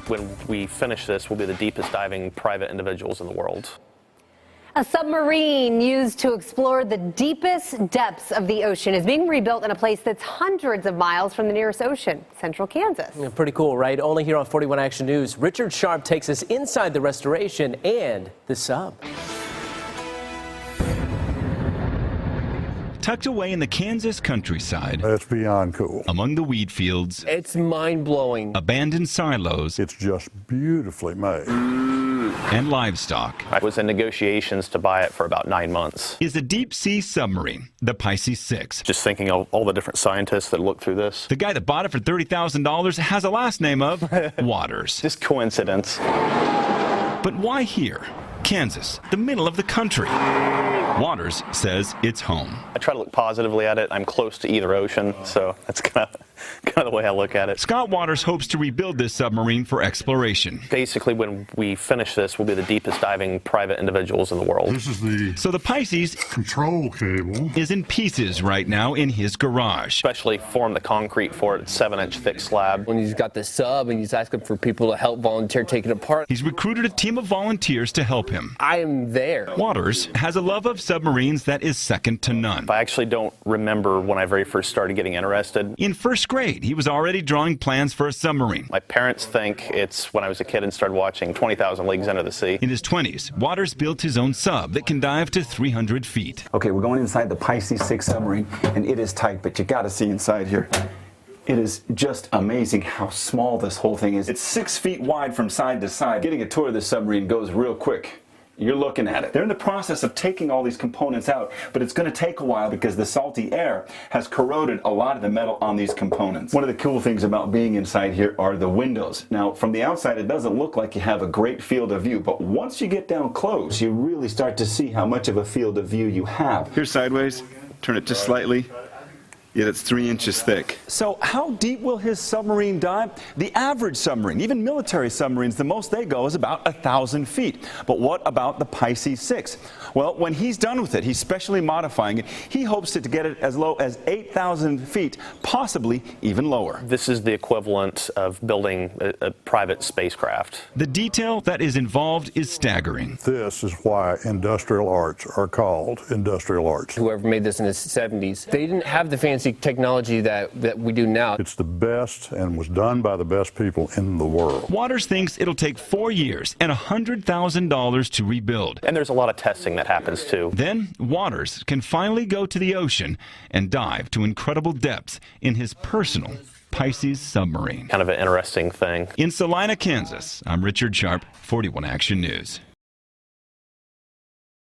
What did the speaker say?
when we finish this, we'll be the deepest diving private individuals in the world. A submarine used to explore the deepest depths of the ocean is being rebuilt in a place that's hundreds of miles from the nearest ocean, central Kansas. Yeah, pretty cool, right? Only here on 41 Action News. Richard Sharp takes us inside the restoration and the sub. Tucked away in the Kansas countryside. That's beyond cool. Among the wheat fields. It's mind-blowing. Abandoned silos. It's just beautifully made. And livestock. I was in negotiations to buy it for about 9 months. Is a deep-sea submarine, the Pisces 6. Just thinking of all the different scientists that look through this. The guy that bought it for $30,000 has a last name of Waters. Just coincidence. But why here? Kansas, the middle of the country. Waters says it's home. I try to look positively at it. I'm close to either ocean, so that's kind of the way I look at it. Scott Waters hopes to rebuild this submarine for exploration. Basically, when we finish this, we'll be the deepest diving private individuals in the world. This is So the Pisces control cable. is in pieces right now in his garage. Especially form the concrete for it. It's 7-inch thick slab. When he's got the sub and he's asking for people to help volunteer take it apart. He's recruited a team of volunteers to help him. I am there. Waters has a love of submarines that is second to none. I actually don't remember when I very first started getting interested. In first grade, he was already drawing plans for a submarine. My parents think it's when I was a kid and started watching 20,000 Leagues Under the Sea. In his 20s, Waters built his own sub that can dive to 300 feet. Okay, we're going inside the Pisces 6 submarine, and it is tight, but you gotta see inside here. It is just amazing how small this whole thing is. It's 6 feet wide from side to side. Getting a tour of this submarine goes real quick. You're looking at it. They're in the process of taking all these components out, but it's going to take a while because the salty air has corroded a lot of the metal on these components. One of the cool things about being inside here are the windows. Now, from the outside, it doesn't look like you have a great field of view, but once you get down close, you really start to see how much of a field of view you have. Here sideways, turn it just slightly. Yet it's 3 inches thick. So how deep will his submarine dive? The average submarine, even military submarines, the most they go is about 1,000 feet. But what about the Pisces 6? Well, when he's done with it, he's specially modifying it. He hopes to get it as low as 8,000 feet, possibly even lower. This is the equivalent of building a private spacecraft. The detail that is involved is staggering. This is why industrial arts are called industrial arts. Whoever made this in the 70s, they didn't have the fancy technology that we do now. It's the best and was done by the best people in the world. Waters thinks it'll take 4 years and $100,000 to rebuild. And there's a lot of testing that happens too. Then Waters can finally go to the ocean and dive to incredible depths in his personal Pisces submarine. Kind of an interesting thing. In Salina, Kansas, I'm Richard Sharp, 41 Action News.